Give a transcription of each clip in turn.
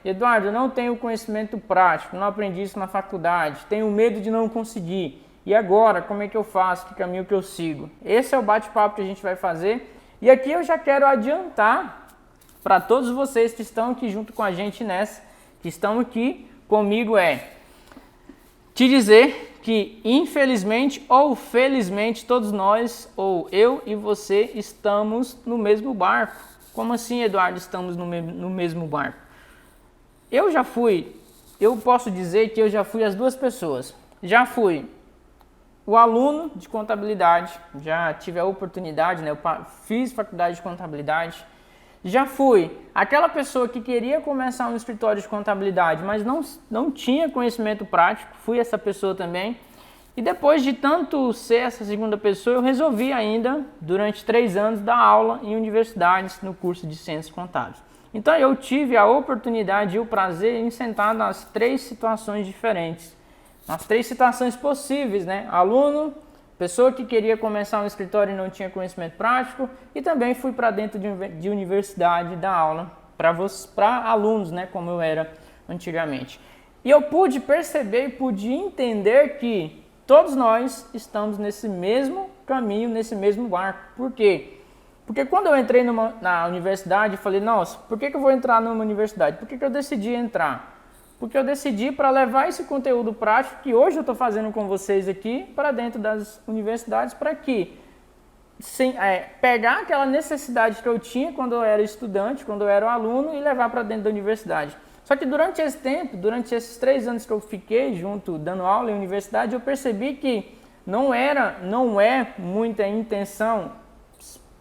Eduardo, eu não tenho conhecimento prático, não aprendi isso na faculdade, tenho medo de não conseguir. E agora, como é que eu faço? Que caminho que eu sigo? Esse é o bate-papo que a gente vai fazer. E aqui eu já quero adiantar para todos vocês que estão aqui junto com a gente nessa, que estão aqui comigo, te dizer que infelizmente ou felizmente todos nós, ou eu e você, estamos no mesmo barco. Como assim, Eduardo, estamos no mesmo barco? Eu posso dizer que eu já fui as duas pessoas. Já fui o aluno de contabilidade, já tive a oportunidade, eu fiz faculdade de contabilidade. Já fui aquela pessoa que queria começar um escritório de contabilidade, mas não tinha conhecimento prático, fui essa pessoa também. E depois de tanto ser essa segunda pessoa, eu resolvi ainda, durante 3 anos, dar aula em universidades no curso de Ciências Contábeis. Então eu tive a oportunidade e o prazer em sentar nas 3 situações diferentes. Nas 3 situações possíveis, Aluno, pessoa que queria começar um escritório e não tinha conhecimento prático, e também fui para dentro de universidade dar aula para alunos, como eu era antigamente. E eu pude perceber e pude entender que todos nós estamos nesse mesmo caminho, nesse mesmo barco. Por quê? Porque quando eu entrei na universidade, eu falei, nossa, por que eu vou entrar numa universidade? Por que eu decidi entrar? Porque eu decidi para levar esse conteúdo prático que hoje eu estou fazendo com vocês aqui para dentro das universidades, para que pegar aquela necessidade que eu tinha quando eu era estudante, quando eu era aluno, e levar para dentro da universidade. Só que durante esse tempo, durante esses 3 anos que eu fiquei junto, dando aula em universidade, eu percebi que não é muita intenção,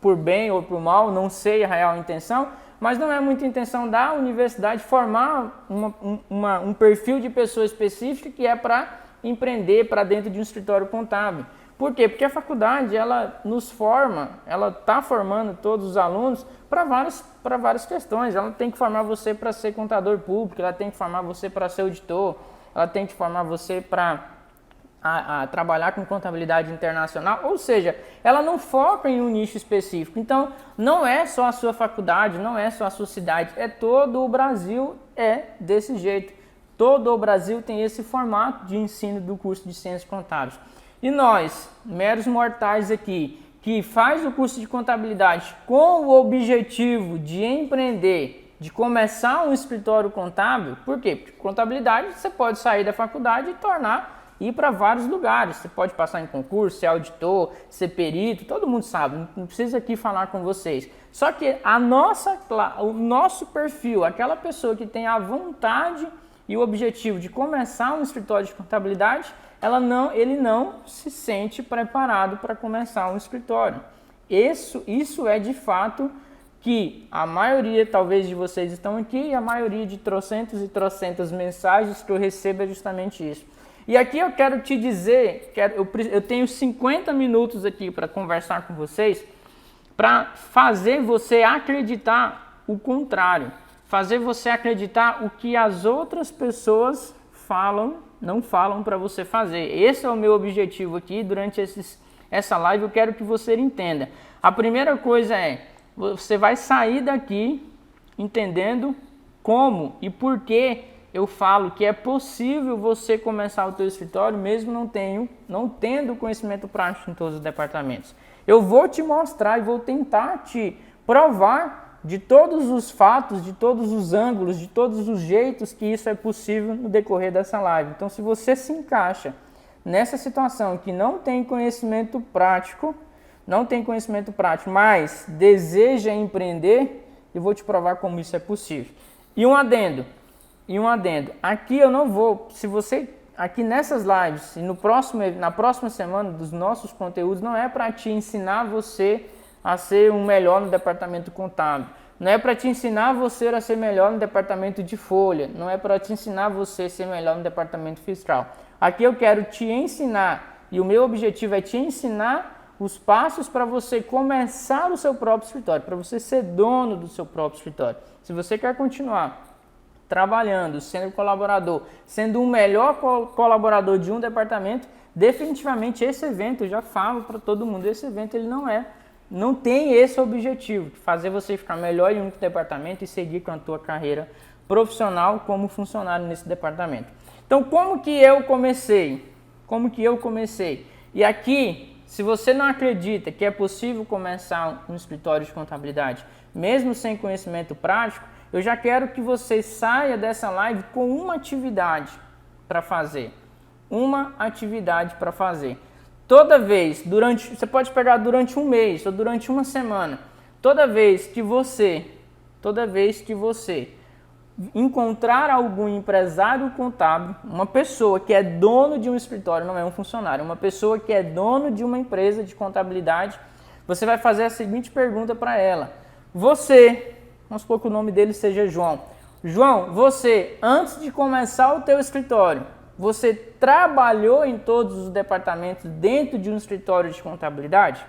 por bem ou por mal, não sei a real intenção, mas não é muita intenção da universidade formar um perfil de pessoa específica que é para empreender para dentro de um escritório contábil. Por quê? Porque a faculdade, ela nos forma, ela está formando todos os alunos para várias questões. Ela tem que formar você para ser contador público, ela tem que formar você para ser auditor, ela tem que formar você para trabalhar com contabilidade internacional, ou seja, ela não foca em um nicho específico. Então, não é só a sua faculdade, não é só a sua cidade, é todo o Brasil desse jeito. Todo o Brasil tem esse formato de ensino do curso de Ciências Contábeis. E nós, meros mortais aqui, que faz o curso de contabilidade com o objetivo de empreender, de começar um escritório contábil, por quê? Porque contabilidade você pode sair da faculdade e ir para vários lugares. Você pode passar em concurso, ser auditor, ser perito, todo mundo sabe, não precisa aqui falar com vocês. Só que o nosso perfil, aquela pessoa que tem a vontade e o objetivo de começar um escritório de contabilidade, ele não se sente preparado para começar um escritório. Isso é de fato que a maioria, talvez, de vocês estão aqui, e a maioria de trocentas e trocentas mensagens que eu recebo é justamente isso. E aqui eu quero te dizer, eu tenho 50 minutos aqui para conversar com vocês, para fazer você acreditar o contrário, fazer você acreditar o que as outras pessoas não falam para você fazer. Esse é o meu objetivo aqui durante essa live, eu quero que você entenda. A primeira coisa você vai sair daqui entendendo como e por que eu falo que é possível você começar o teu escritório mesmo não tendo conhecimento prático em todos os departamentos. Eu vou te mostrar e vou tentar te provar de todos os fatos, de todos os ângulos, de todos os jeitos que isso é possível no decorrer dessa live. Então, se você se encaixa nessa situação que não tem conhecimento prático, mas deseja empreender, eu vou te provar como isso é possível. E um adendo. Aqui eu não vou, se você, aqui nessas lives e na próxima semana dos nossos conteúdos, não é para te ensinar você a ser um melhor no departamento contábil, não é para te ensinar você a ser melhor no departamento de folha, não é para te ensinar você a ser melhor no departamento fiscal. Aqui eu quero te ensinar, e o meu objetivo é te ensinar os passos para você começar o seu próprio escritório, para você ser dono do seu próprio escritório. Se você quer continuar trabalhando, sendo colaborador, sendo um melhor colaborador de um departamento, definitivamente esse evento, eu já falo para todo mundo, esse evento ele não tem esse objetivo, de fazer você ficar melhor em um departamento e seguir com a tua carreira profissional como funcionário nesse departamento. Então, como que eu comecei? Como que eu comecei? E aqui, se você não acredita que é possível começar um escritório de contabilidade, mesmo sem conhecimento prático, eu já quero que você saia dessa live com uma atividade para fazer. Uma atividade para fazer. Toda vez, você pode pegar durante um mês ou durante uma semana, toda vez que você encontrar algum empresário contábil, uma pessoa que é dono de um escritório, não é um funcionário, uma pessoa que é dono de uma empresa de contabilidade, você vai fazer a seguinte pergunta para ela. Vamos supor que o nome dele seja João. João, você, antes de começar o teu escritório, você trabalhou em todos os departamentos dentro de um escritório de contabilidade?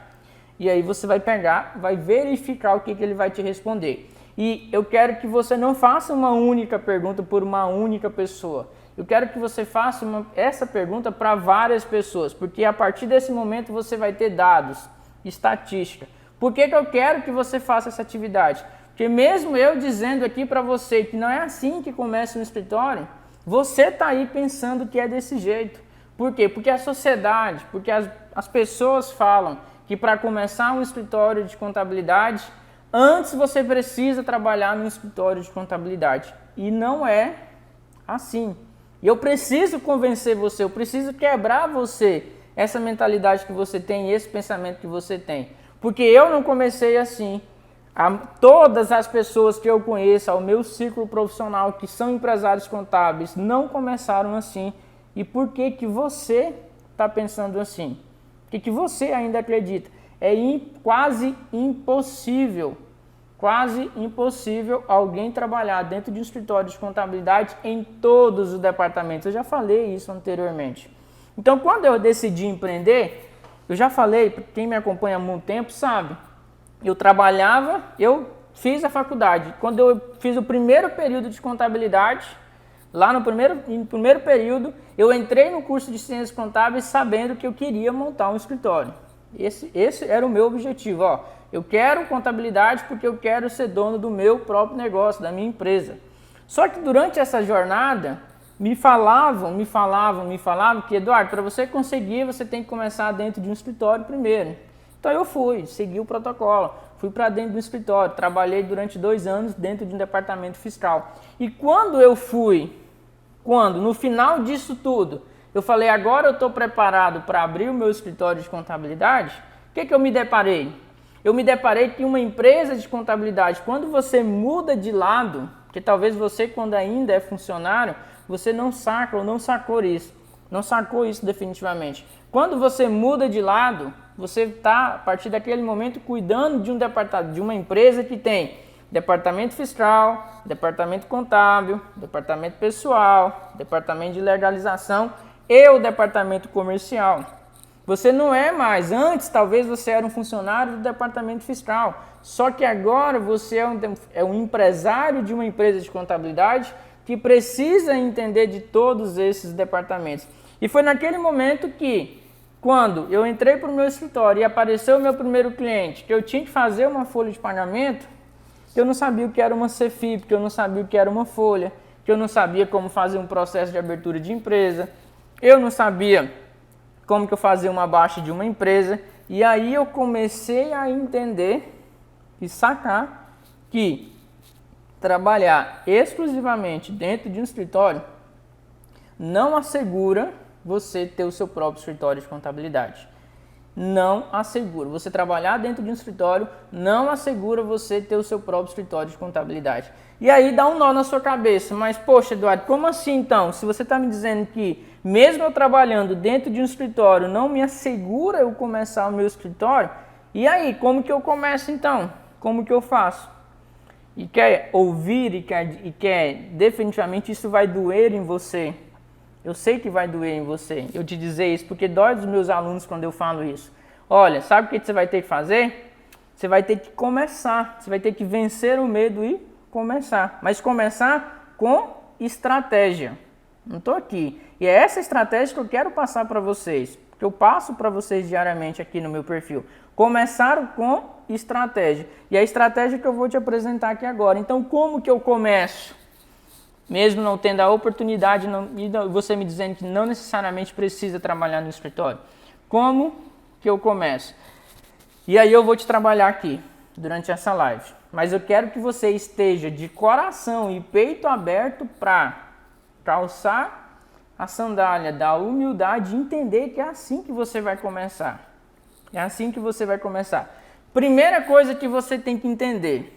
E aí você vai pegar, vai verificar o que ele vai te responder. E eu quero que você não faça uma única pergunta por uma única pessoa. Eu quero que você faça essa pergunta para várias pessoas, porque a partir desse momento você vai ter dados, estatística. Por que eu quero que você faça essa atividade? Porque mesmo eu dizendo aqui para você que não é assim que começa um escritório, você está aí pensando que é desse jeito. Por quê? Porque a sociedade, porque as pessoas falam que para começar um escritório de contabilidade, antes você precisa trabalhar no escritório de contabilidade. E não é assim. E eu preciso convencer você, eu preciso quebrar você, essa mentalidade que você tem, esse pensamento que você tem. Porque eu não comecei assim. Todas as pessoas que eu conheço, ao meu círculo profissional, que são empresários contábeis, não começaram assim. E por que que você está pensando assim? Por que você ainda acredita? É quase impossível alguém trabalhar dentro de um escritório de contabilidade em todos os departamentos. Eu já falei isso anteriormente. Então, quando eu decidi empreender, eu já falei, quem me acompanha há muito tempo sabe, eu fiz a faculdade. Quando eu fiz o primeiro período de contabilidade, lá no primeiro período, eu entrei no curso de ciências contábeis sabendo que eu queria montar um escritório. Esse era o meu objetivo. Eu quero contabilidade porque eu quero ser dono do meu próprio negócio, da minha empresa. Só que durante essa jornada, me falavam que, Eduardo, para você conseguir, você tem que começar dentro de um escritório primeiro. Então eu segui o protocolo, fui para dentro do escritório, trabalhei durante 2 anos dentro de um departamento fiscal. E no final disso tudo, eu falei, agora eu estou preparado para abrir o meu escritório de contabilidade, o que eu me deparei? Eu me deparei que uma empresa de contabilidade, quando você muda de lado, que talvez você, quando ainda é funcionário, você não saca ou não sacou isso definitivamente. Quando você muda de lado, você está, a partir daquele momento, cuidando de um departamento, de uma empresa que tem departamento fiscal, departamento contábil, departamento pessoal, departamento de legalização e o departamento comercial. Você não é mais, antes talvez você era um funcionário do departamento fiscal, só que agora você é um empresário de uma empresa de contabilidade que precisa entender de todos esses departamentos. E foi naquele momento que, quando eu entrei para o meu escritório e apareceu o meu primeiro cliente, que eu tinha que fazer uma folha de pagamento, eu não sabia o que era uma CFIP, que eu não sabia o que era uma folha, que eu não sabia como fazer um processo de abertura de empresa, eu não sabia como que eu fazia uma baixa de uma empresa, e aí eu comecei a entender e sacar que trabalhar exclusivamente dentro de um escritório não assegura você ter o seu próprio escritório de contabilidade. Não assegura. Você trabalhar dentro de um escritório não assegura você ter o seu próprio escritório de contabilidade. E aí dá um nó na sua cabeça. Mas, poxa, Eduardo, como assim então? Se você está me dizendo que mesmo eu trabalhando dentro de um escritório não me assegura eu começar o meu escritório, e aí, como que eu começo então? Como que eu faço? E quer ouvir e quer definitivamente isso vai doer em você. Eu sei que vai doer em você eu te dizer isso, porque dói dos meus alunos quando eu falo isso. Olha, sabe o que você vai ter que fazer? Você vai ter que começar, você vai ter que vencer o medo e começar. Mas começar com estratégia. Não estou aqui. E é essa estratégia que eu quero passar para vocês, que eu passo para vocês diariamente aqui no meu perfil. Começar com estratégia. E a estratégia que eu vou te apresentar aqui agora. Então, como que eu começo? Mesmo não tendo a oportunidade, você me dizendo que não necessariamente precisa trabalhar no escritório. Como que eu começo? E aí eu vou te trabalhar aqui, durante essa live. Mas eu quero que você esteja de coração e peito aberto para calçar a sandália da humildade e entender que é assim que você vai começar. É assim que você vai começar. Primeira coisa que você tem que entender.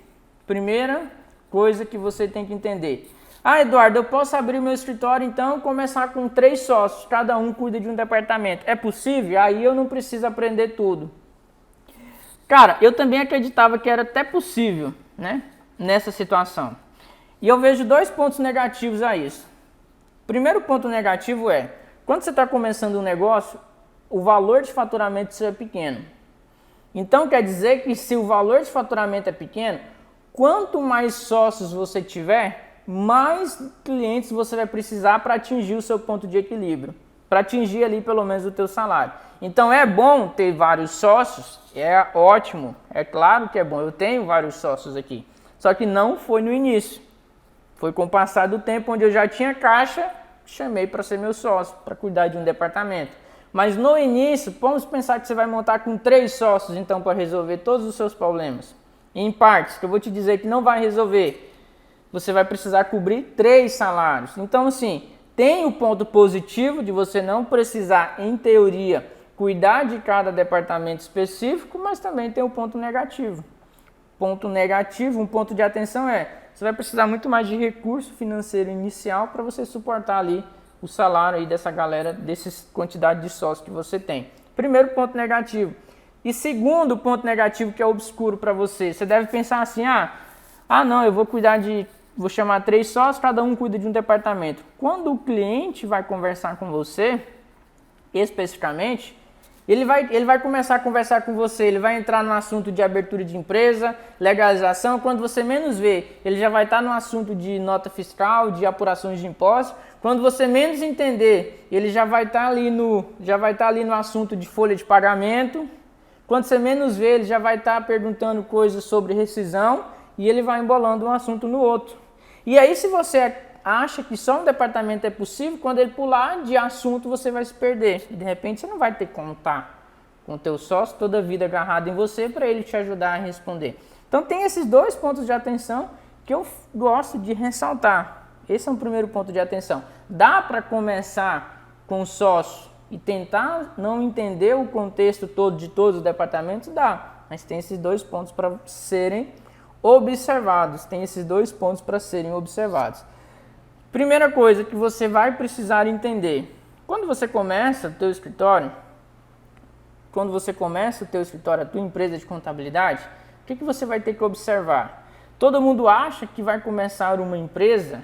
Ah, Eduardo, eu posso abrir meu escritório então e começar com 3 sócios, cada um cuida de um departamento. É possível? Aí eu não preciso aprender tudo. Cara, eu também acreditava que era até possível, né, nessa situação. E eu vejo 2 pontos negativos a isso. Primeiro ponto negativo é, quando você está começando um negócio, o valor de faturamento seu é pequeno. Então quer dizer que se o valor de faturamento é pequeno, quanto mais sócios você tiver, mais clientes você vai precisar para atingir o seu ponto de equilíbrio, para atingir ali pelo menos o teu salário. Então é bom ter vários sócios, é ótimo, é claro que é bom, eu tenho vários sócios aqui, só que não foi no início, foi com o passar do tempo onde eu já tinha caixa, chamei para ser meu sócio, para cuidar de um departamento. Mas no início, vamos pensar que você vai montar com 3 sócios então para resolver todos os seus problemas, em partes, que eu vou te dizer que não vai resolver. Você vai precisar cobrir 3 salários. Então, assim, tem o ponto positivo de você não precisar, em teoria, cuidar de cada departamento específico, mas também tem o ponto negativo. Ponto negativo, um ponto de atenção é, você vai precisar muito mais de recurso financeiro inicial para você suportar ali o salário aí dessa galera, dessa quantidade de sócios que você tem. Primeiro ponto negativo. E segundo ponto negativo que é obscuro para você, você deve pensar assim, não, eu vou chamar 3 sócios, cada um cuida de um departamento. Quando o cliente vai conversar com você, especificamente, ele vai começar a conversar com você, ele vai entrar no assunto de abertura de empresa, legalização, quando você menos vê, ele já vai estar no assunto de nota fiscal, de apurações de impostos, quando você menos entender, ele já vai estar ali no assunto de folha de pagamento, quando você menos vê, ele já vai estar perguntando coisas sobre rescisão e ele vai embolando um assunto no outro. E aí, se você acha que só um departamento é possível, quando ele pular de assunto, você vai se perder. E de repente, você não vai ter que contar com o teu sócio toda a vida agarrado em você para ele te ajudar a responder. Então, tem esses 2 pontos de atenção que eu gosto de ressaltar. Esse é um primeiro ponto de atenção. Dá para começar com o sócio e tentar não entender o contexto todo de todos os departamentos? Dá, mas tem esses 2 pontos para serem observados. Primeira coisa que você vai precisar entender. Quando você começa o teu escritório, a tua empresa de contabilidade, o que você vai ter que observar? Todo mundo acha que vai começar uma empresa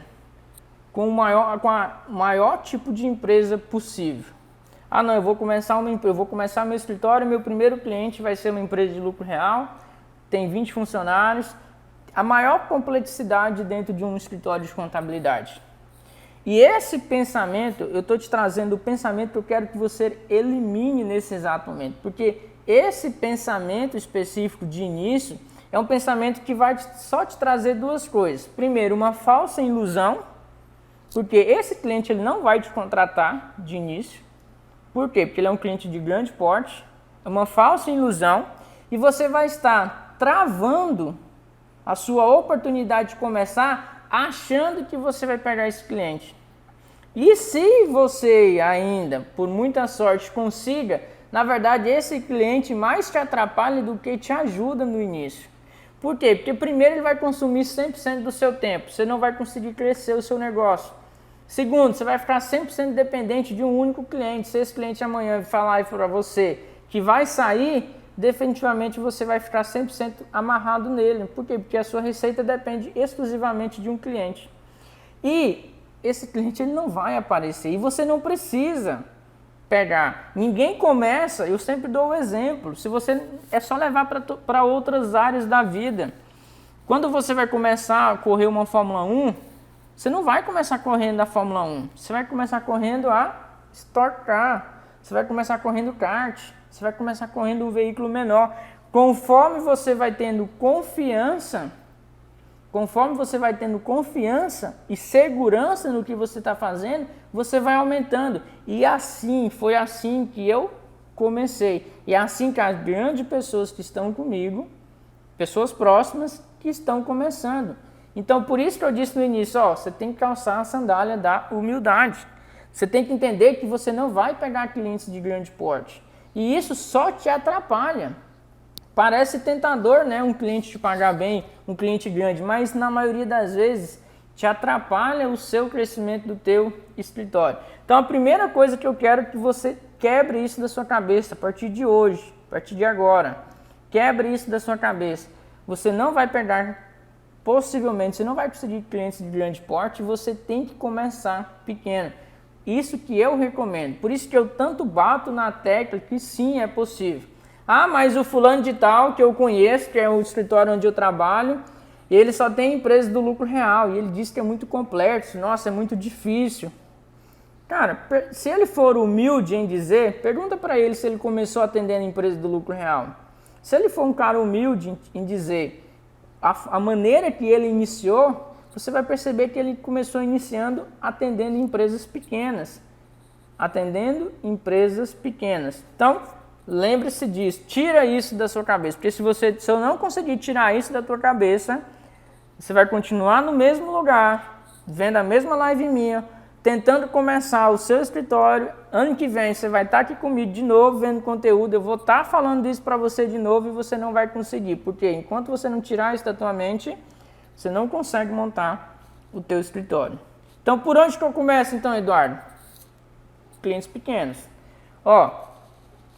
com a maior tipo de empresa possível. Não, eu vou começar meu escritório, meu primeiro cliente vai ser uma empresa de lucro real, tem 20 funcionários, a maior complexidade dentro de um escritório de contabilidade. E esse pensamento, eu estou te trazendo o pensamento que eu quero que você elimine nesse exato momento, porque esse pensamento específico de início é um pensamento que vai só te trazer 2 coisas. Primeiro, uma falsa ilusão, porque esse cliente ele não vai te contratar de início. Por quê? Porque ele é um cliente de grande porte, é uma falsa ilusão, e você vai estar travando a sua oportunidade de começar achando que você vai pegar esse cliente. E se você ainda, por muita sorte, consiga, na verdade, esse cliente mais te atrapalha do que te ajuda no início. Por quê? Porque primeiro ele vai consumir 100% do seu tempo, você não vai conseguir crescer o seu negócio. Segundo, você vai ficar 100% dependente de um único cliente. Se esse cliente amanhã falar para você que vai sair, definitivamente você vai ficar 100% amarrado nele. Por quê? Porque a sua receita depende exclusivamente de um cliente. E esse cliente ele não vai aparecer e você não precisa pegar. Ninguém começa, eu sempre dou o exemplo, se você é só levar para outras áreas da vida. Quando você vai começar a correr uma Fórmula 1, você não vai começar correndo a Fórmula 1, você vai começar correndo a Stock Car, você vai começar correndo kart, você vai começar correndo um veículo menor. Conforme você vai tendo confiança Conforme você vai tendo confiança e segurança no que você está fazendo, você vai aumentando. E assim, foi assim que eu comecei. E é assim que as grandes pessoas que estão comigo, pessoas próximas, que estão começando. Então, por isso que eu disse no início, você tem que calçar a sandália da humildade. Você tem que entender que você não vai pegar clientes de grande porte. E isso só te atrapalha. Parece tentador, né? Um cliente te pagar bem, um cliente grande, mas na maioria das vezes te atrapalha o seu crescimento do teu escritório. Então, a primeira coisa que eu quero é que você quebre isso da sua cabeça a partir de hoje, a partir de agora. Quebre isso da sua cabeça. Você não vai pegar, possivelmente, você não vai conseguir clientes de grande porte, você tem que começar pequeno. Isso que eu recomendo. Por isso que eu tanto bato na tecla que sim, é possível. Ah, mas o fulano de tal que eu conheço, que é o escritório onde eu trabalho, ele só tem empresa do lucro real e ele diz que é muito complexo, nossa, é muito difícil. Cara, se ele for humilde em dizer, pergunta para ele se ele começou atendendo empresa do lucro real. Se ele for um cara humilde em dizer a maneira que ele iniciou, você vai perceber que ele começou iniciando atendendo empresas pequenas. Atendendo empresas pequenas. Então, lembre-se disso, tira isso da sua cabeça, porque se eu não conseguir tirar isso da tua cabeça, você vai continuar no mesmo lugar, vendo a mesma live minha, tentando começar o seu escritório. Ano que vem você vai estar aqui comigo de novo, vendo conteúdo, eu vou estar falando isso para você de novo e você não vai conseguir, porque enquanto você não tirar isso da tua mente, você não consegue montar o teu escritório. Então, por onde que eu começo então, Eduardo? Clientes pequenos.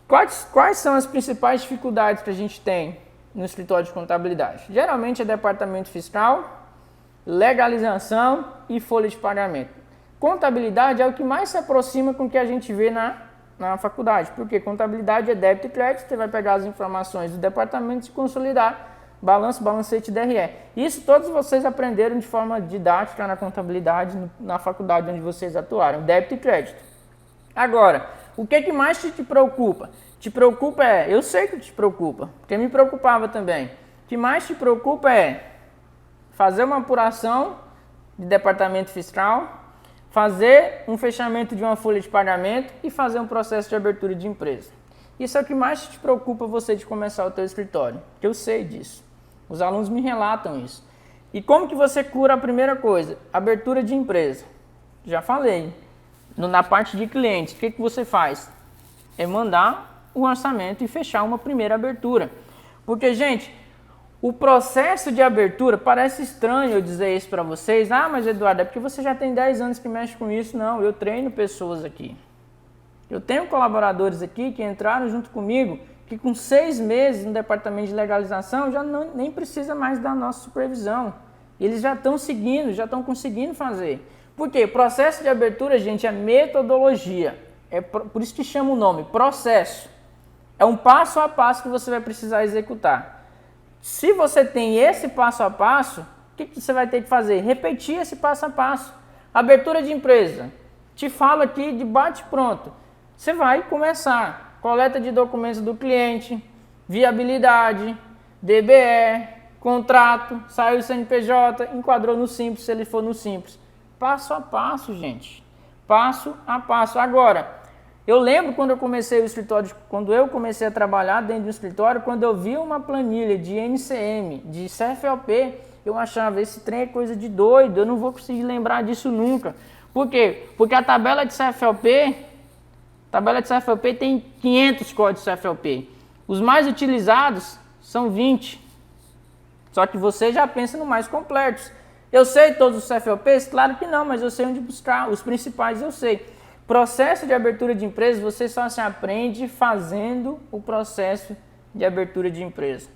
Quais são as principais dificuldades que a gente tem no escritório de contabilidade? Geralmente é departamento fiscal, legalização e folha de pagamento. Contabilidade é o que mais se aproxima com o que a gente vê na faculdade, porque contabilidade é débito e crédito, você vai pegar as informações do departamento e consolidar balanço, balancete e DRE. Isso todos vocês aprenderam de forma didática na contabilidade, na faculdade onde vocês atuaram, débito e crédito. Agora, o que mais te preocupa? Te preocupa eu sei que te preocupa, porque me preocupava também. O que mais te preocupa é fazer uma apuração de departamento fiscal, fazer um fechamento de uma folha de pagamento e fazer um processo de abertura de empresa. Isso é o que mais te preocupa você de começar o teu escritório, porque eu sei disso. Os alunos me relatam isso. E como que você cura a primeira coisa? Abertura de empresa. Já falei. Na parte de clientes, o que você faz? É mandar o orçamento e fechar uma primeira abertura. Porque, gente, o processo de abertura, parece estranho eu dizer isso para vocês. Ah, mas Eduardo, é porque você já tem 10 anos que mexe com isso. Não, eu treino pessoas aqui. Eu tenho colaboradores aqui que entraram junto comigo, que com 6 meses no departamento de legalização já nem precisa mais da nossa supervisão. Eles já estão seguindo, já estão conseguindo fazer. Por quê? Processo de abertura, gente, é metodologia. É por isso que chama o nome, processo. É um passo a passo que você vai precisar executar. Se você tem esse passo a passo, o que você vai ter que fazer? Repetir esse passo a passo. Abertura de empresa. Te falo aqui de bate pronto. Você vai começar. Coleta de documentos do cliente, viabilidade, DBE, contrato, saiu o CNPJ, enquadrou no Simples, se ele for no Simples. Passo a passo, gente. Passo a passo. Agora, eu lembro quando eu comecei o escritório, quando eu comecei a trabalhar dentro do escritório, quando eu vi uma planilha de NCM, de CFLP, eu achava, esse trem é coisa de doido, eu não vou conseguir lembrar disso nunca. Por quê? Porque a tabela de CFLP tem 500 códigos CFLP. Os mais utilizados são 20. Só que você já pensa no mais complexo. Eu sei todos os CFLPs? Claro que não, mas eu sei onde buscar. Os principais eu sei. Processo de abertura de empresa, você só se aprende fazendo o processo de abertura de empresa.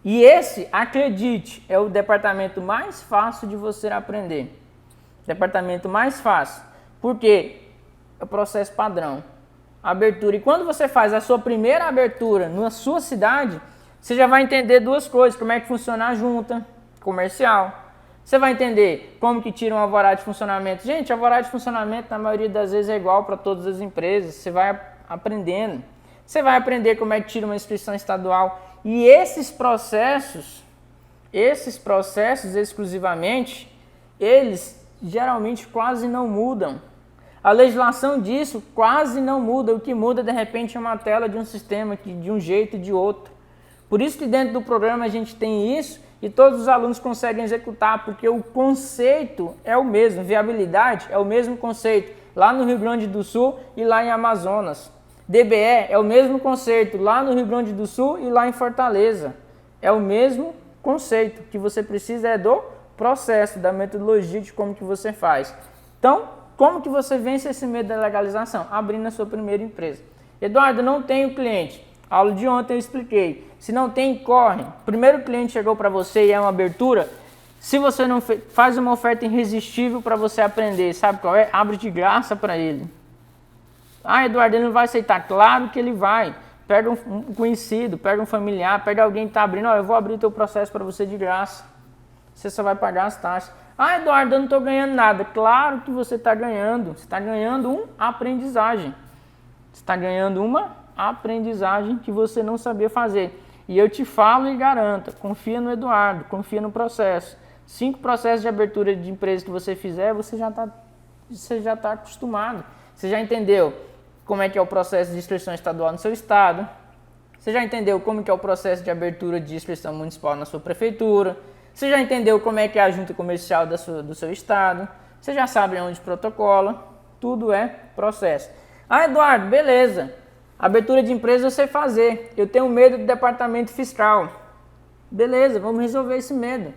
E esse, acredite, é o departamento mais fácil de você aprender. Departamento mais fácil. Por quê? É o processo padrão. Abertura. E quando você faz a sua primeira abertura na sua cidade, você já vai entender duas coisas. Como é que funciona a junta comercial. Você vai entender como que tira um alvará de funcionamento. Gente, alvará de funcionamento na maioria das vezes é igual para todas as empresas. Você vai aprendendo. Você vai aprender como é que tira uma inscrição estadual. E esses processos, esses processos exclusivamente, eles geralmente quase não mudam. A legislação disso quase não muda. O que muda, de repente, é uma tela de um sistema de um jeito e de outro. Por isso que dentro do programa a gente tem isso e todos os alunos conseguem executar, porque o conceito é o mesmo, viabilidade é o mesmo conceito, lá no Rio Grande do Sul e lá em Amazonas. DBE é o mesmo conceito, lá no Rio Grande do Sul e lá em Fortaleza. É o mesmo conceito, que você precisa é do processo, da metodologia de como que você faz. Então, como que você vence esse medo da legalização? Abrindo a sua primeira empresa. Eduardo, não tenho cliente. A aula de ontem eu expliquei. Se não tem, corre. Primeiro cliente chegou para você e é uma abertura. Se você não faz uma oferta irresistível para você aprender, sabe qual é? Abre de graça para ele. Ah, Eduardo, ele não vai aceitar. Claro que ele vai. Pega um conhecido, pega um familiar, pega alguém que está abrindo. Eu vou abrir o teu processo para você de graça. Você só vai pagar as taxas. Ah, Eduardo, eu não estou ganhando nada. Claro que você está ganhando. Você está ganhando uma aprendizagem. Você está ganhando uma aprendizagem que você não sabia fazer. E eu te falo e garanto, confia no Eduardo, confia no processo. 5 processos de abertura de empresa que você fizer, você já está acostumado. Você já entendeu como é que é o processo de inscrição estadual no seu estado. Você já entendeu como que é o processo de abertura de inscrição municipal na sua prefeitura. Você já entendeu como é que é a junta comercial do seu estado. Você já sabe onde protocola. Tudo é processo. Ah, Eduardo, beleza. Abertura de empresa eu sei fazer. Eu tenho medo do departamento fiscal. Beleza, vamos resolver esse medo.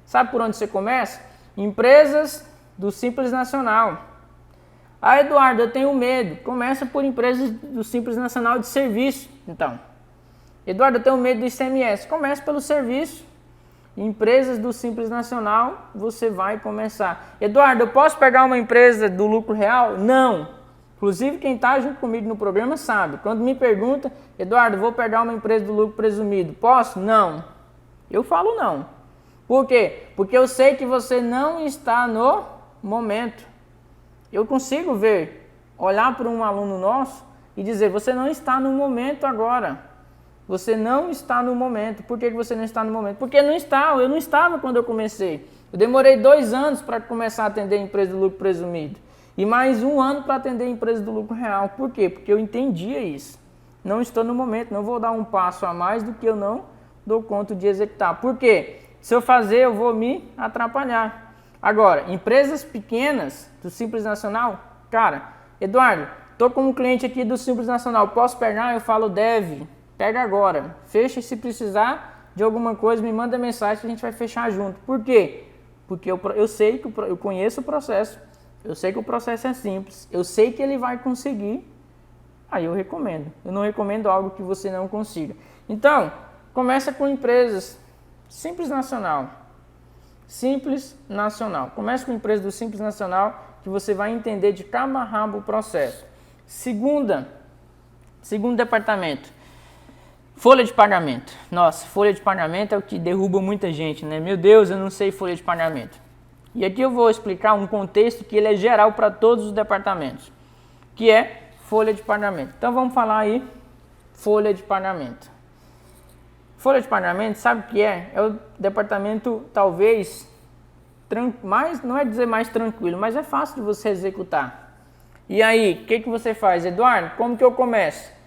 Sabe por onde você começa? Empresas do Simples Nacional. Ah, Eduardo, eu tenho medo. Começa por empresas do Simples Nacional de serviço. Então, Eduardo, eu tenho medo do ICMS. Começa pelo serviço. Empresas do Simples Nacional, você vai começar. Eduardo, eu posso pegar uma empresa do lucro real? Não. Inclusive, quem está junto comigo no programa sabe. Quando me pergunta, Eduardo, vou pegar uma empresa do lucro presumido. Posso? Não. Eu falo não. Por quê? Porque eu sei que você não está no momento. Eu consigo ver, olhar para um aluno nosso e dizer, você não está no momento agora. Você não está no momento. Por que você não está no momento? Porque não está. Eu não estava quando eu comecei. Eu demorei 2 anos para começar a atender a empresa do lucro presumido. E mais 1 ano para atender a empresa do lucro real. Por quê? Porque eu entendia isso. Não estou no momento. Não vou dar um passo a mais do que eu não dou conta de executar. Por quê? Se eu fazer, eu vou me atrapalhar. Agora, empresas pequenas do Simples Nacional, cara, Eduardo, estou com um cliente aqui do Simples Nacional. Posso pegar? Eu falo, deve. Pega agora, fecha, se precisar de alguma coisa, me manda mensagem que a gente vai fechar junto. Por quê? Porque eu sei que eu conheço o processo, eu sei que o processo é simples, eu sei que ele vai conseguir, aí eu recomendo. Eu não recomendo algo que você não consiga. Então, começa com empresas Simples Nacional. Simples Nacional. Começa com empresas do Simples Nacional que você vai entender de cabo a rabo o processo. Segundo departamento. Folha de pagamento. Nossa, folha de pagamento é o que derruba muita gente, né? Meu Deus, eu não sei folha de pagamento. E aqui eu vou explicar um contexto que ele é geral para todos os departamentos, que é folha de pagamento. Então vamos falar aí, folha de pagamento. Folha de pagamento, sabe o que é? É o departamento talvez, não é dizer mais tranquilo, mas é fácil de você executar. E aí, o que você faz, Eduardo? Como que eu começo?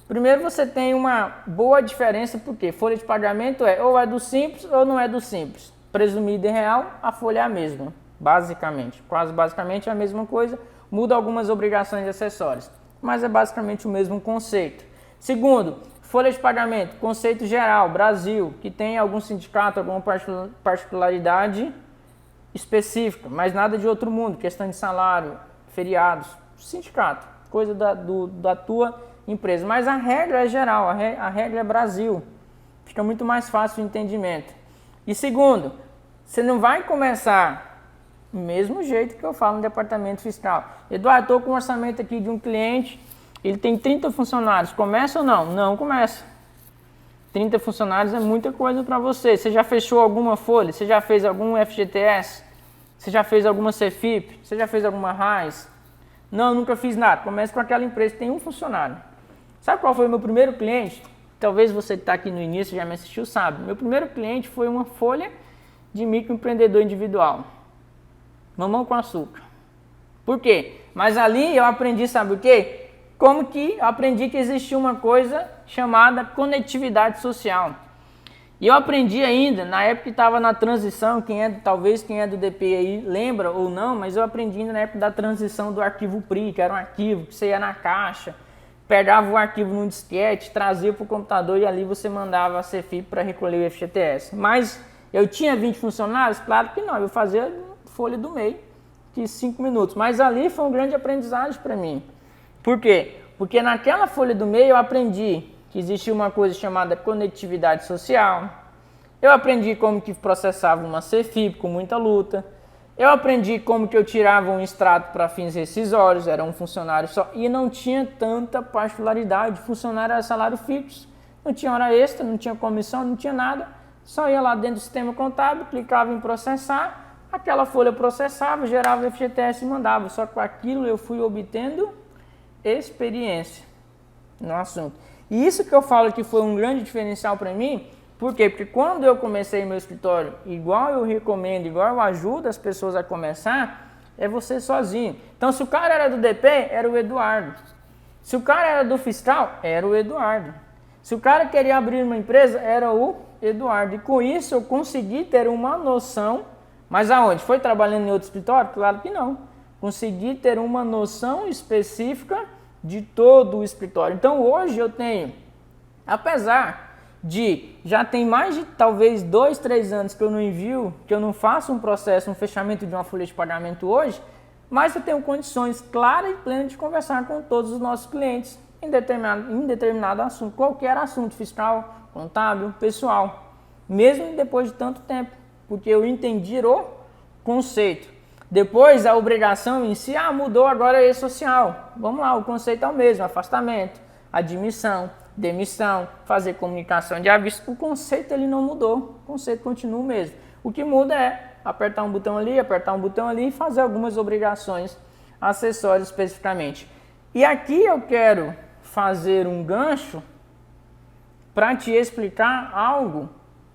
Primeiro você tem uma boa diferença, porque folha de pagamento ou é do Simples ou não é do Simples. Presumido e real, a folha é a mesma, basicamente. Quase basicamente é a mesma coisa, muda algumas obrigações e acessórias, mas é basicamente o mesmo conceito. Segundo, folha de pagamento, conceito geral, Brasil, que tem algum sindicato, alguma particularidade específica, mas nada de outro mundo, questão de salário, feriados, sindicato, coisa da tua empresa. Mas a regra é geral, a regra é Brasil, fica muito mais fácil o entendimento. E segundo, você não vai começar do mesmo jeito que eu falo no departamento fiscal. Eduardo, estou com um orçamento aqui de um cliente, ele tem 30 funcionários, começa ou não? Não começa. 30 funcionários é muita coisa para você. Você já fechou alguma folha? Você já fez algum FGTS? Você já fez alguma CFIP? Você já fez alguma RAIS? Não, nunca fiz nada. Começa com aquela empresa que tem um funcionário. Sabe qual foi o meu primeiro cliente? talvez você que está aqui no início já me assistiu sabe, meu primeiro cliente foi uma folha de microempreendedor individual, mamão com açúcar. Por quê? Mas ali eu aprendi, sabe o quê? Como que eu aprendi que existia uma coisa chamada conectividade social. E eu aprendi ainda, na época que estava na transição, talvez quem é do DP aí lembra ou não, mas eu aprendi ainda na época da transição do arquivo PRI, que era um arquivo que você ia na caixa, pegava o arquivo num disquete, trazia para o computador e ali você mandava a CFIP para recolher o FGTS. Mas eu tinha 20 funcionários? Claro que não, eu fazia folha do MEI, de 5 minutos. Mas ali foi um grande aprendizagem para mim. Por quê? Porque naquela folha do MEI eu aprendi que existia uma coisa chamada conectividade social. Eu aprendi como que processava uma CFIP com muita luta. Eu aprendi como que eu tirava um extrato para fins rescisórios, era um funcionário só. E não tinha tanta particularidade, funcionário era salário fixo. Não tinha hora extra, não tinha comissão, não tinha nada. Só ia lá dentro do sistema contábil, clicava em processar, aquela folha processava, gerava o FGTS e mandava. Só que com aquilo eu fui obtendo experiência no assunto. E isso que eu falo que foi um grande diferencial para mim, por quê? Porque quando eu comecei meu escritório, igual eu recomendo, igual eu ajudo as pessoas a começar, é você sozinho. Então, se o cara era do DP, era o Eduardo. Se o cara era do fiscal, era o Eduardo. Se o cara queria abrir uma empresa, era o Eduardo. E com isso eu consegui ter uma noção, mas aonde? Foi trabalhando em outro escritório? Claro que não. Consegui ter uma noção específica de todo o escritório. Então hoje eu tenho, apesar de já tem mais de talvez 2, 3 anos que eu não envio, que eu não faço um processo, um fechamento de uma folha de pagamento hoje, mas eu tenho condições claras e plenas de conversar com todos os nossos clientes em determinado assunto, qualquer assunto fiscal, contábil, pessoal, mesmo depois de tanto tempo, porque eu entendi o conceito. Depois, a obrigação em si, mudou, agora é social. Vamos lá, o conceito é o mesmo, afastamento, admissão, demissão, fazer comunicação de aviso. O conceito ele não mudou, o conceito continua o mesmo. O que muda é apertar um botão ali e fazer algumas obrigações acessórias especificamente. E aqui eu quero fazer um gancho para te explicar algo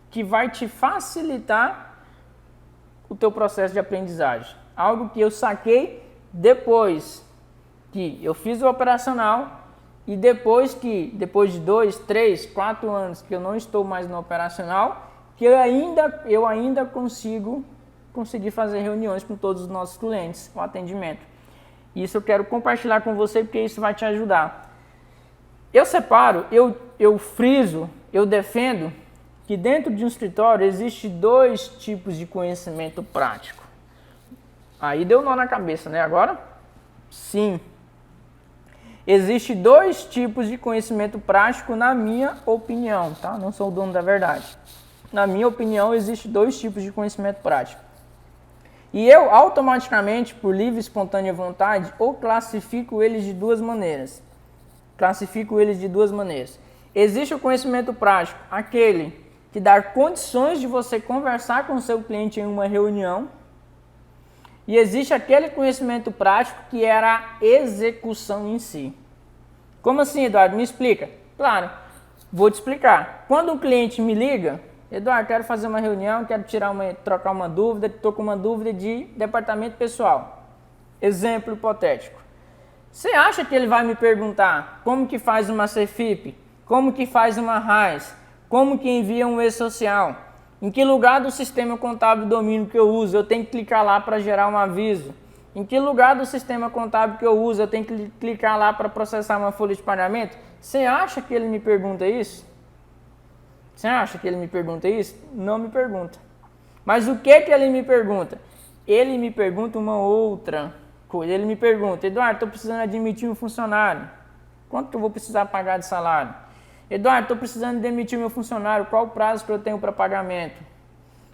que vai te facilitar o teu processo de aprendizagem. Algo que eu saquei depois que eu fiz o operacional e depois de 2, 3, 4 anos que eu não estou mais no operacional, que eu ainda consegui fazer reuniões com todos os nossos clientes, o atendimento. Isso eu quero compartilhar com você porque isso vai te ajudar. Eu separo, eu friso, eu defendo que dentro de um escritório existe 2 tipos de conhecimento prático. Aí deu nó na cabeça, né? Agora, sim. Existe 2 tipos de conhecimento prático na minha opinião, tá? Não sou o dono da verdade. Na minha opinião, existe 2 tipos de conhecimento prático. E eu, automaticamente, por livre e espontânea vontade, classifico eles de duas maneiras. Existe o conhecimento prático, aquele que dá condições de você conversar com o seu cliente em uma reunião. E existe aquele conhecimento prático que era a execução em si. Como assim, Eduardo? Me explica. Claro, vou te explicar. Quando o cliente me liga, Eduardo, quero fazer uma reunião, quero trocar uma dúvida, estou com uma dúvida de departamento pessoal. Exemplo hipotético. Você acha que ele vai me perguntar como que faz uma CFIP, como que faz uma RAIS, como que envia um e-social? Em que lugar do sistema contábil do domínio que eu uso, eu tenho que clicar lá para gerar um aviso? Em que lugar do sistema contábil que eu uso, eu tenho que clicar lá para processar uma folha de pagamento? Você acha que ele me pergunta isso? Não me pergunta. Mas o que ele me pergunta? Ele me pergunta uma outra coisa. Ele me pergunta, Eduardo, estou precisando admitir um funcionário. Quanto que eu vou precisar pagar de salário? Eduardo, estou precisando demitir meu funcionário, qual o prazo que eu tenho para pagamento?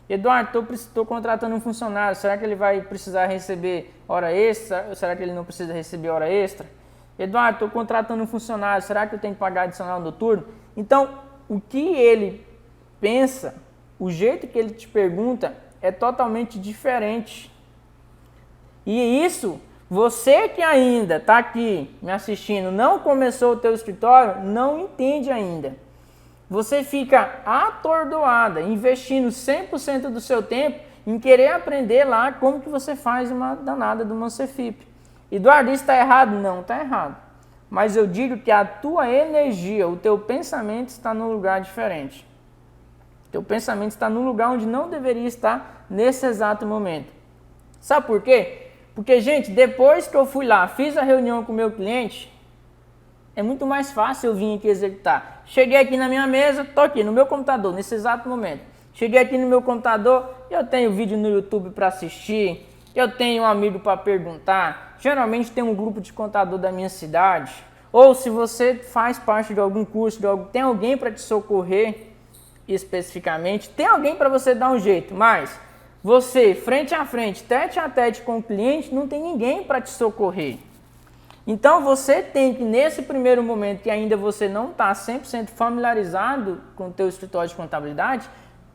Eduardo, estou contratando um funcionário, será que ele vai precisar receber hora extra? Ou será que ele não precisa receber hora extra? Eduardo, estou contratando um funcionário, será que eu tenho que pagar adicional noturno? Então, o que ele pensa, o jeito que ele te pergunta é totalmente diferente. E isso, você que ainda está aqui me assistindo, não começou o teu escritório, não entende ainda. você fica atordoada, investindo 100% do seu tempo em querer aprender lá como que você faz uma danada de uma Cefip. Eduardo, isso está errado? Não, está errado. Mas eu digo que a tua energia, o teu pensamento está num lugar diferente. O teu pensamento está num lugar onde não deveria estar nesse exato momento. Sabe por quê? Porque, gente, depois que eu fui lá, fiz a reunião com o meu cliente, é muito mais fácil eu vir aqui executar. Cheguei aqui na minha mesa, estou aqui no meu computador, nesse exato momento. Cheguei aqui no meu computador, eu tenho vídeo no YouTube para assistir, eu tenho um amigo para perguntar, geralmente tem um grupo de contador da minha cidade, ou se você faz parte de algum curso, tem alguém para te socorrer especificamente, tem alguém para você dar um jeito, mas você, frente a frente, tete a tete com o cliente, não tem ninguém para te socorrer. Então você tem que, nesse primeiro momento que ainda você não está 100% familiarizado com o teu escritório de contabilidade,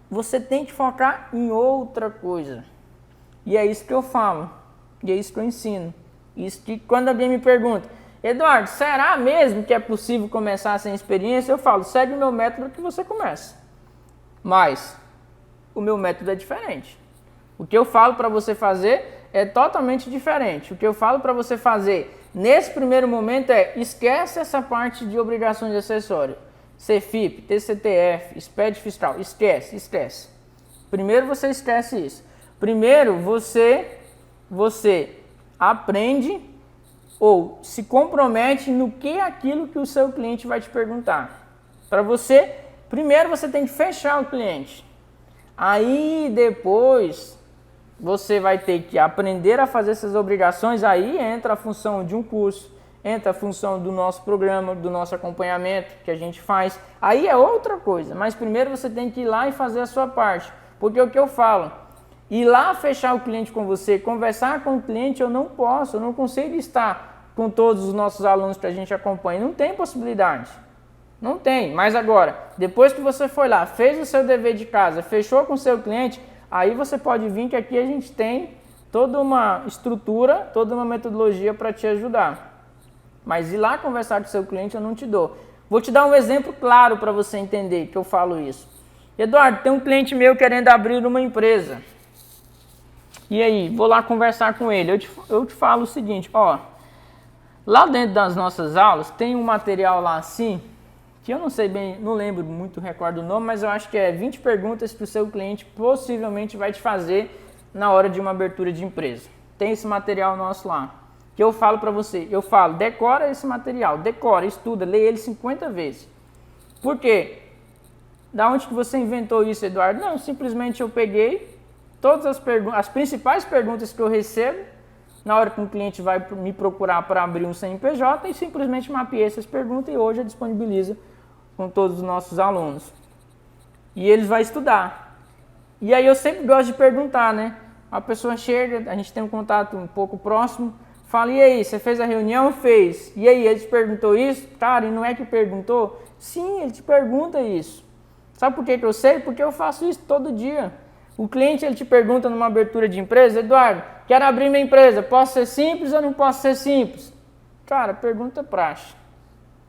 você tem que focar em outra coisa. E é isso que eu falo, e é isso que eu ensino. Isso que quando alguém me pergunta, Eduardo, será mesmo que é possível começar sem experiência? Eu falo, segue o meu método que você começa. Mas o meu método é diferente. O que eu falo para você fazer é totalmente diferente. O que eu falo para você fazer nesse primeiro momento é, esquece essa parte de obrigações de acessório. Cefip, TCTF, SPED fiscal, esquece. Primeiro você esquece isso. Primeiro você aprende ou se compromete no que é aquilo que o seu cliente vai te perguntar. Para você, primeiro você tem que fechar o cliente. Aí depois você vai ter que aprender a fazer essas obrigações, aí entra a função de um curso, entra a função do nosso programa, do nosso acompanhamento que a gente faz. Aí é outra coisa, mas primeiro você tem que ir lá e fazer a sua parte. Porque o que eu falo, ir lá fechar o cliente com você, conversar com o cliente, eu não posso, eu não consigo estar com todos os nossos alunos que a gente acompanha, não tem possibilidade. Não tem, mas agora, depois que você foi lá, fez o seu dever de casa, fechou com o seu cliente, aí você pode vir que aqui a gente tem toda uma estrutura, toda uma metodologia para te ajudar. Mas ir lá conversar com o seu cliente eu não te dou. Vou te dar um exemplo claro para você entender que eu falo isso. Eduardo, tem um cliente meu querendo abrir uma empresa. E aí, vou lá conversar com ele. Eu te falo o seguinte, ó. Lá dentro das nossas aulas tem um material lá assim, que eu não sei bem, não lembro muito, recordo o nome, mas eu acho que é 20 perguntas que o seu cliente possivelmente vai te fazer na hora de uma abertura de empresa. Tem esse material nosso lá, que eu falo para você, decora esse material, decora, estuda, lê ele 50 vezes. Por quê? Da onde que você inventou isso, Eduardo? Não, simplesmente eu peguei todas as principais perguntas que eu recebo na hora que um cliente vai me procurar para abrir um CNPJ e simplesmente mapeei essas perguntas e hoje eu disponibilizo com todos os nossos alunos. E eles vão estudar. E aí eu sempre gosto de perguntar, né? A pessoa chega, a gente tem um contato um pouco próximo, fala, e aí, você fez a reunião? Fez. E aí, ele te perguntou isso? Cara, e não é que perguntou? Sim, ele te pergunta isso. Sabe por que eu sei? Porque eu faço isso todo dia. O cliente ele te pergunta numa abertura de empresa, Eduardo, quero abrir minha empresa, posso ser simples ou não posso ser simples? Cara, pergunta praxe.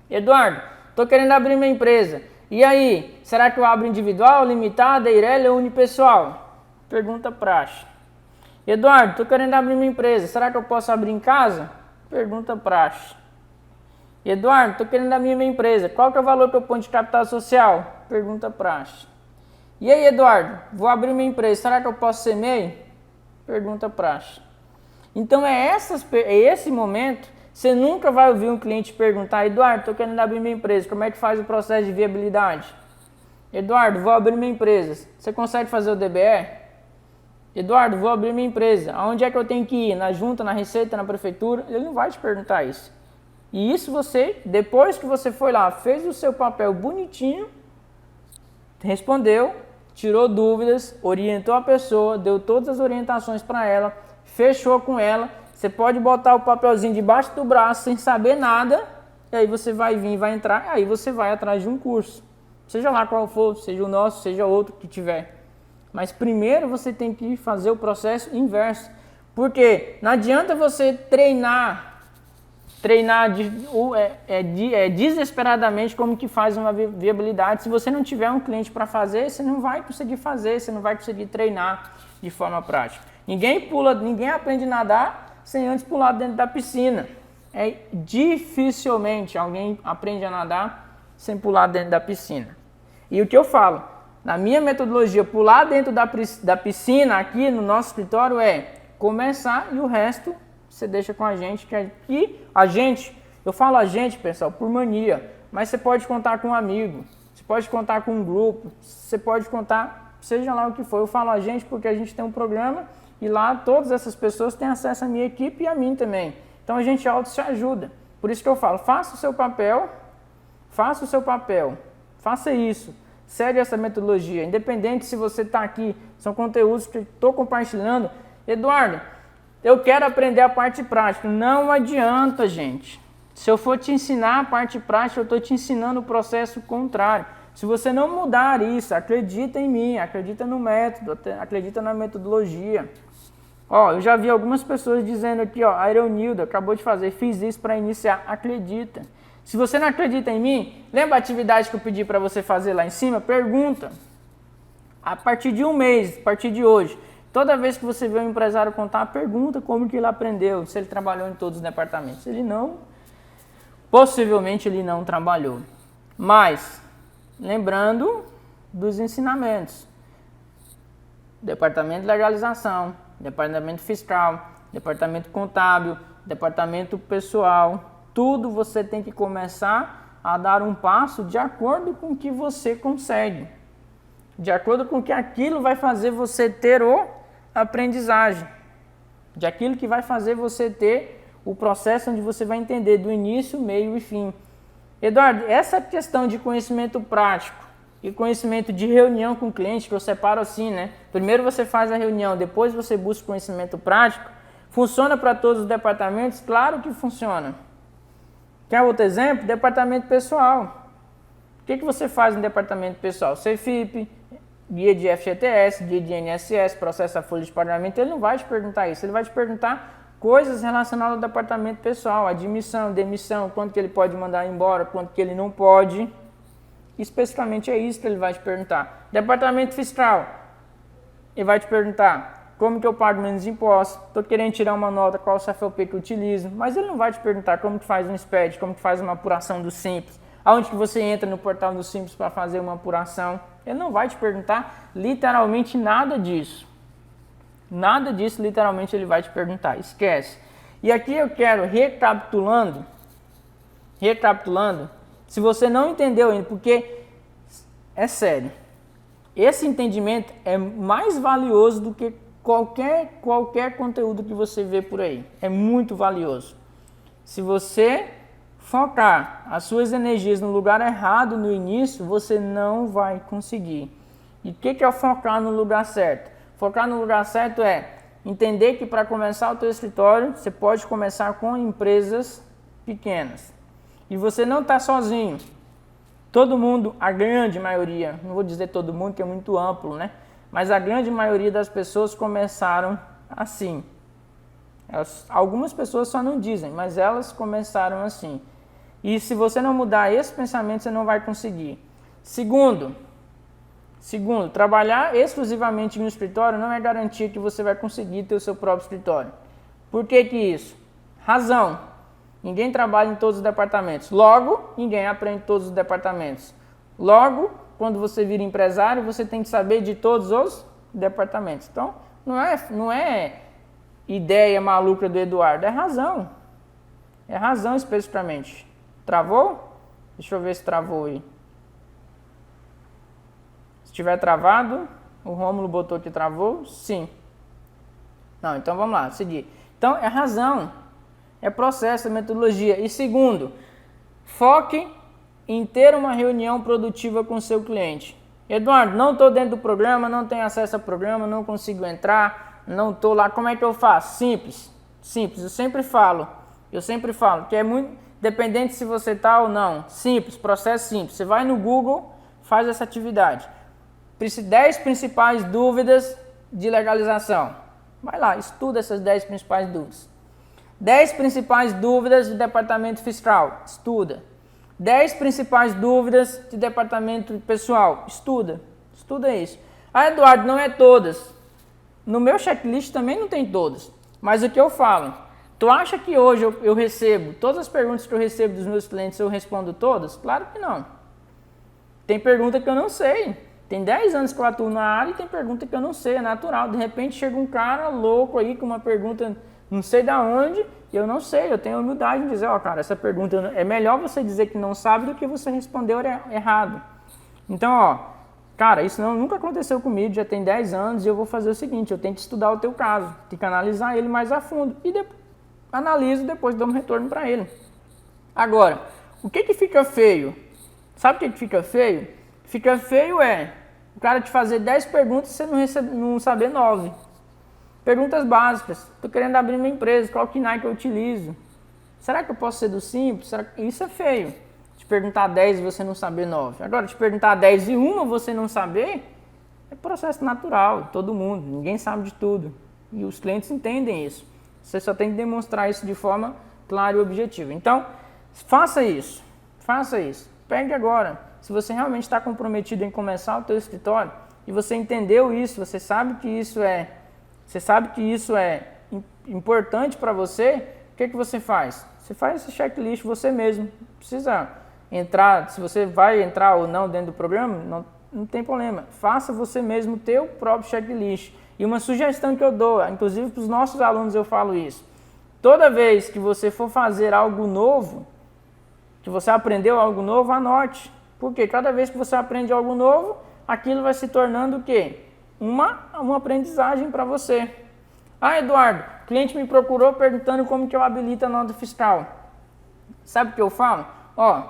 Eduardo, estou querendo abrir minha empresa. E aí, será que eu abro individual, limitada, Eireli ou unipessoal? Pergunta praxe. Eduardo, estou querendo abrir minha empresa, será que eu posso abrir em casa? Pergunta praxe. Eduardo, estou querendo abrir minha empresa, qual que é o valor que eu ponho de capital social? Pergunta praxe. E aí, Eduardo, vou abrir minha empresa, será que eu posso ser MEI? Pergunta praxe. Então é esse momento, você nunca vai ouvir um cliente perguntar, Eduardo, estou querendo abrir minha empresa, como é que faz o processo de viabilidade? Eduardo, vou abrir minha empresa, você consegue fazer o DBE? Eduardo, vou abrir minha empresa, aonde é que eu tenho que ir? Na junta, na receita, na prefeitura? Ele não vai te perguntar isso. E isso você, depois que você foi lá, fez o seu papel bonitinho, respondeu, tirou dúvidas, orientou a pessoa, deu todas as orientações para ela, fechou com ela. Você pode botar o papelzinho debaixo do braço sem saber nada, e aí você vai vir, vai entrar, aí você vai atrás de um curso. Seja lá qual for, seja o nosso, seja outro que tiver. Mas primeiro você tem que fazer o processo inverso. Porque não adianta você treinar treinar desesperadamente como que faz uma viabilidade. Se você não tiver um cliente para fazer, você não vai conseguir fazer, você não vai conseguir treinar de forma prática. Ninguém aprende a nadar sem antes pular dentro da piscina. Dificilmente alguém aprende a nadar sem pular dentro da piscina. E o que eu falo, na minha metodologia, pular dentro da piscina aqui no nosso escritório é começar e o resto você deixa com a gente. Eu falo a gente, pessoal, por mania, mas você pode contar com um amigo, você pode contar com um grupo, você pode contar, seja lá o que for. Eu falo a gente porque a gente tem um programa e lá todas essas pessoas têm acesso à minha equipe e a mim também. Então a gente se ajuda. Por isso que eu falo, faça o seu papel, faça isso, segue essa metodologia, independente se você está aqui, são conteúdos que estou compartilhando. Eduardo, eu quero aprender a parte prática. Não adianta, gente. Se eu for te ensinar a parte prática, eu estou te ensinando o processo contrário. Se você não mudar isso, acredita em mim, acredita no método, acredita na metodologia. Eu já vi algumas pessoas dizendo aqui, a Ironilda acabou de fazer, fiz isso para iniciar. Acredita. Se você não acredita em mim, lembra a atividade que eu pedi para você fazer lá em cima? Pergunta. A partir de um mês, a partir de hoje, toda vez que você vê um empresário contar, pergunta como que ele aprendeu, se ele trabalhou em todos os departamentos. Possivelmente ele não trabalhou. Mas, lembrando dos ensinamentos. Departamento de legalização, departamento fiscal, departamento contábil, departamento pessoal, tudo você tem que começar a dar um passo de acordo com o que você consegue. De acordo com que aquilo vai fazer você ter aprendizagem, de aquilo que vai fazer você ter o processo onde você vai entender do início, meio e fim. Eduardo, essa questão de conhecimento prático e conhecimento de reunião com o cliente, que eu separo assim, né? Primeiro você faz a reunião, depois você busca conhecimento prático. Funciona para todos os departamentos? Claro que funciona. Quer outro exemplo? Departamento pessoal. O que você faz no departamento pessoal? CFIP, guia de FGTS, guia de INSS, processo a folha de pagamento. Ele não vai te perguntar isso, ele vai te perguntar coisas relacionadas ao departamento pessoal, admissão, demissão, quanto que ele pode mandar embora, quanto que ele não pode. Especificamente é isso que ele vai te perguntar. Departamento fiscal, ele vai te perguntar como que eu pago menos impostos, estou querendo tirar uma nota, qual o CFOP que eu utilizo, mas ele não vai te perguntar como que faz um SPED, como que faz uma apuração do Simples, aonde que você entra no portal do Simples para fazer uma apuração. Ele não vai te perguntar literalmente nada disso. Nada disso literalmente ele vai te perguntar, esquece. E aqui eu quero, recapitulando, se você não entendeu ainda, porque é sério, esse entendimento é mais valioso do que qualquer conteúdo que você vê por aí. É muito valioso. Se você focar as suas energias no lugar errado no início, você não vai conseguir. E o que é focar no lugar certo? Focar no lugar certo é entender que para começar o teu escritório, você pode começar com empresas pequenas. E você não está sozinho. Todo mundo, a grande maioria, não vou dizer todo mundo que é muito amplo, né? Mas a grande maioria das pessoas começaram assim. Algumas pessoas só não dizem, mas elas começaram assim. E se você não mudar esse pensamento, você não vai conseguir. Segundo, trabalhar exclusivamente no escritório não é garantia que você vai conseguir ter o seu próprio escritório. Por que isso? Razão. Ninguém trabalha em todos os departamentos. Logo, ninguém aprende em todos os departamentos. Logo, quando você vira empresário, você tem que saber de todos os departamentos. Então, não é ideia maluca do Eduardo, é razão. É razão especificamente. Travou? Deixa eu ver se travou aí. Se tiver travado, o Rômulo botou que travou, sim. Não, então vamos lá, seguir. Então, é razão, é processo, é metodologia. E segundo, foque em ter uma reunião produtiva com o seu cliente. Eduardo, não estou dentro do programa, não tenho acesso ao programa, não consigo entrar, não estou lá, como é que eu faço? Simples, eu sempre falo que é muito dependente se você está ou não. Simples, processo simples. Você vai no Google, faz essa atividade. 10 principais dúvidas de legalização. Vai lá, estuda essas 10 principais dúvidas. 10 principais dúvidas do departamento fiscal, estuda. 10 principais dúvidas de departamento pessoal, estuda. Estuda isso. Ah, Eduardo, não é todas. No meu checklist também não tem todas. Mas o que eu falo? Tu acha que hoje eu recebo, todas as perguntas que eu recebo dos meus clientes, eu respondo todas? Claro que não. Tem pergunta que eu não sei. Tem 10 anos que eu atuo na área e tem pergunta que eu não sei, é natural. De repente chega um cara louco aí com uma pergunta não sei da onde, e eu não sei. Eu tenho a humildade de dizer, ó, cara, essa pergunta é melhor você dizer que não sabe do que você respondeu errado. Então, ó, cara, isso nunca aconteceu comigo, já tem 10 anos e eu vou fazer o seguinte, eu tenho que estudar o teu caso, tenho que analisar ele mais a fundo e analiso e depois dou um retorno para ele. Agora, o que fica feio? Sabe o que fica feio? Fica feio o cara te fazer 10 perguntas e você não saber 9. Perguntas básicas. Estou querendo abrir uma empresa, qual KNAI que eu utilizo? Será que eu posso ser do Simples? Isso é feio. Te perguntar 10 e você não saber 9. Agora, te perguntar 10 e uma você não saber, é processo natural, todo mundo. Ninguém sabe de tudo. E os clientes entendem isso. Você só tem que demonstrar isso de forma clara e objetiva. Então, faça isso. Faça isso. Pegue agora. Se você realmente está comprometido em começar o teu escritório e você entendeu isso, você sabe que isso é importante para você, o que você faz? Você faz esse checklist você mesmo. Não precisa entrar, se você vai entrar ou não dentro do programa, não tem problema. Faça você mesmo o teu próprio checklist. E uma sugestão que eu dou, inclusive para os nossos alunos eu falo isso. Toda vez que você for fazer algo novo, que você aprendeu algo novo, anote. Porque cada vez que você aprende algo novo, aquilo vai se tornando o quê? Uma aprendizagem para você. Ah, Eduardo, o cliente me procurou perguntando como que eu habilito a nota fiscal. Sabe o que eu falo? Ó,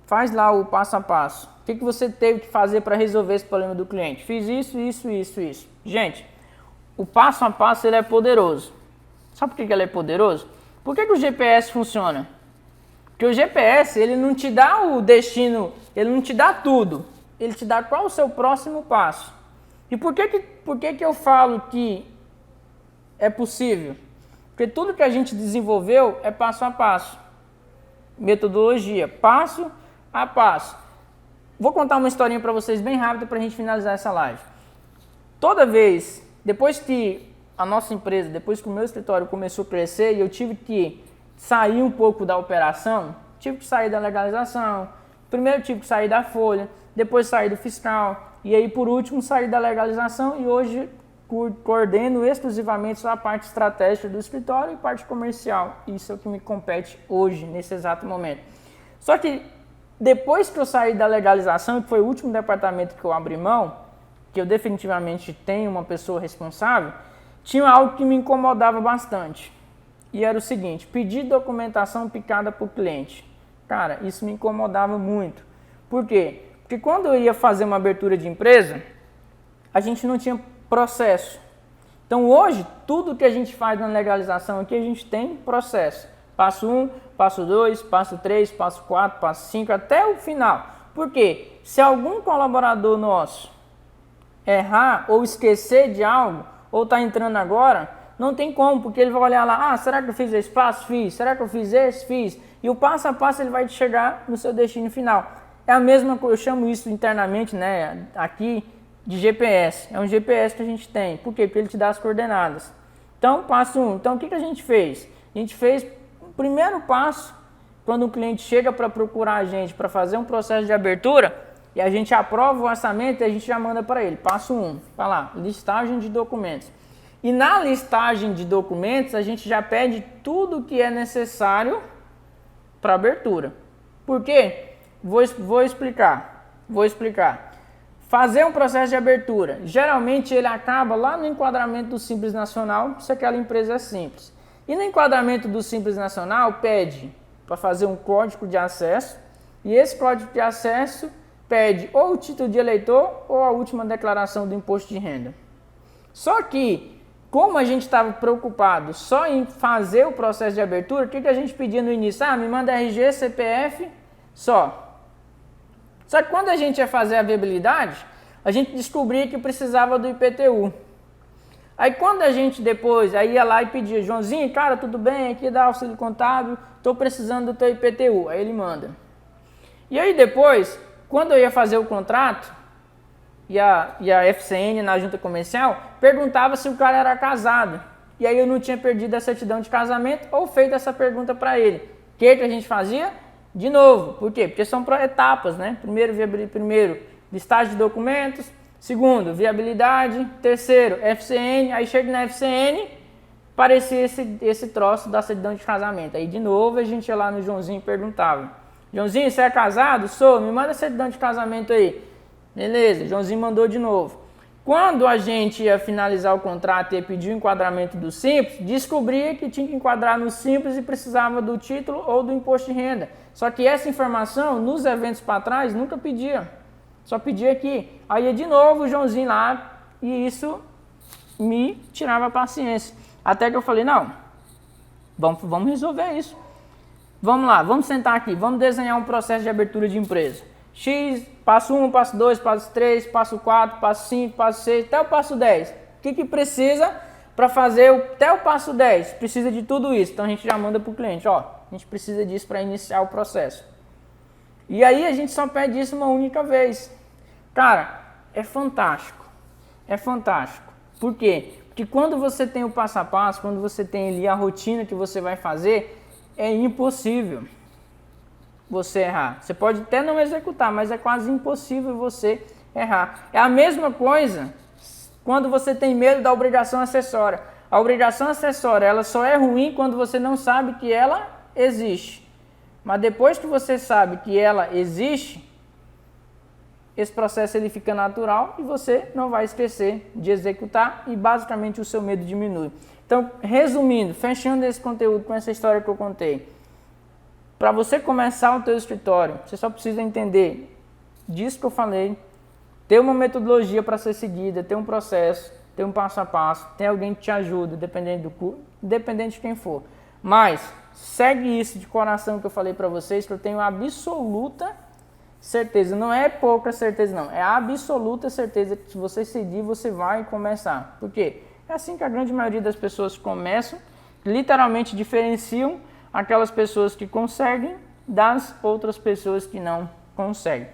faz lá o passo a passo. O que você teve que fazer para resolver esse problema do cliente? Fiz isso. Gente, o passo a passo ele é poderoso. Sabe por que ele é poderoso? Por que o GPS funciona? Porque o GPS, ele não te dá o destino, ele não te dá tudo. Ele te dá qual o seu próximo passo. E por que eu falo que é possível? Porque tudo que a gente desenvolveu é passo a passo. Metodologia, passo a passo. Vou contar uma historinha para vocês bem rápida para a gente finalizar essa live. Toda vez, depois que a nossa empresa, depois que o meu escritório começou a crescer e eu tive que sair um pouco da operação, tive que sair da legalização, primeiro tive que sair da folha, depois sair do fiscal, e aí por último sair da legalização e hoje coordeno exclusivamente só a parte estratégica do escritório e parte comercial. Isso é o que me compete hoje, nesse exato momento. Só que depois que eu saí da legalização, que foi o último departamento que eu abri mão, que eu definitivamente tenho uma pessoa responsável, tinha algo que me incomodava bastante. E era o seguinte, pedir documentação picada para o cliente. Cara, isso me incomodava muito. Por quê? Porque quando eu ia fazer uma abertura de empresa, a gente não tinha processo. Então hoje, tudo que a gente faz na legalização aqui, a gente tem processo. Passo 1, passo 2, passo 3, passo 4, passo 5, até o final. Por quê? Se algum colaborador nosso errar ou esquecer de algo, ou está entrando agora, não tem como, porque ele vai olhar lá, será que eu fiz esse passo? Fiz. Será que eu fiz esse? Fiz. E o passo a passo ele vai chegar no seu destino final. É a mesma coisa, eu chamo isso internamente, né, aqui de GPS. É um GPS que a gente tem. Por quê? Porque ele te dá as coordenadas. Então, passo 1. Então, o que a gente fez? A gente fez o primeiro passo, quando o cliente chega para procurar a gente para fazer um processo de abertura, e a gente aprova o orçamento e a gente já manda para ele. Passo 1. Vai lá, listagem de documentos. E na listagem de documentos, a gente já pede tudo que é necessário para abertura. Por quê? Vou explicar. Fazer um processo de abertura, geralmente ele acaba lá no enquadramento do Simples Nacional, se aquela empresa é simples. E no enquadramento do Simples Nacional, pede para fazer um código de acesso, e esse código de acesso pede ou o título de eleitor ou a última declaração do imposto de renda. Só que, como a gente estava preocupado só em fazer o processo de abertura, o que a gente pedia no início? Me manda RG, CPF, só. Só que quando a gente ia fazer a viabilidade, a gente descobria que precisava do IPTU. Aí quando a gente depois aí ia lá e pedia, Joãozinho, cara, tudo bem, aqui dá auxílio contábil, estou precisando do teu IPTU. Aí ele manda. E aí depois, quando eu ia fazer o contrato, e a FCN na junta comercial perguntava se o cara era casado. E aí eu não tinha perdido a certidão de casamento ou feito essa pergunta para ele. O que a gente fazia? De novo. Por quê? Porque são etapas, né? Primeiro, listagem de documentos. Segundo, viabilidade. Terceiro, FCN. Aí chega na FCN, aparecia esse troço da certidão de casamento. Aí de novo a gente ia lá no Joãozinho e perguntava. Joãozinho, você é casado? Sou. Me manda a certidão de casamento aí. Beleza, Joãozinho mandou de novo. Quando a gente ia finalizar o contrato e pedir o enquadramento do Simples, descobria que tinha que enquadrar no Simples e precisava do título ou do imposto de renda. Só que essa informação, nos eventos para trás, nunca pedia. Só pedia aqui. Aí ia de novo o Joãozinho lá e isso me tirava a paciência. Até que eu falei, não, vamos resolver isso. Vamos lá, vamos sentar aqui, vamos desenhar um processo de abertura de empresa. X, passo 1, passo 2, passo 3, passo 4, passo 5, passo 6, até o passo 10. O que precisa para fazer até o passo 10? Precisa de tudo isso. Então a gente já manda para o cliente, ó, a gente precisa disso para iniciar o processo. E aí a gente só pede isso uma única vez. Cara, é fantástico. É fantástico. Por quê? Porque quando você tem o passo a passo, quando você tem ali a rotina que você vai fazer, é impossível você errar. Você pode até não executar, mas é quase impossível você errar. É a mesma coisa quando você tem medo da obrigação acessória. A obrigação acessória, ela só é ruim quando você não sabe que ela existe. Mas depois que você sabe que ela existe, esse processo ele fica natural e você não vai esquecer de executar e basicamente o seu medo diminui. Então, resumindo, fechando esse conteúdo com essa história que eu contei, para você começar o teu escritório, você só precisa entender disso que eu falei, ter uma metodologia para ser seguida, ter um processo, ter um passo a passo, ter alguém que te ajude, independente de quem for. Mas segue isso de coração que eu falei para vocês, que eu tenho absoluta certeza, não é pouca certeza não, é absoluta certeza que se você seguir, você vai começar. Por quê? É assim que a grande maioria das pessoas começam, literalmente diferenciam aquelas pessoas que conseguem das outras pessoas que não conseguem.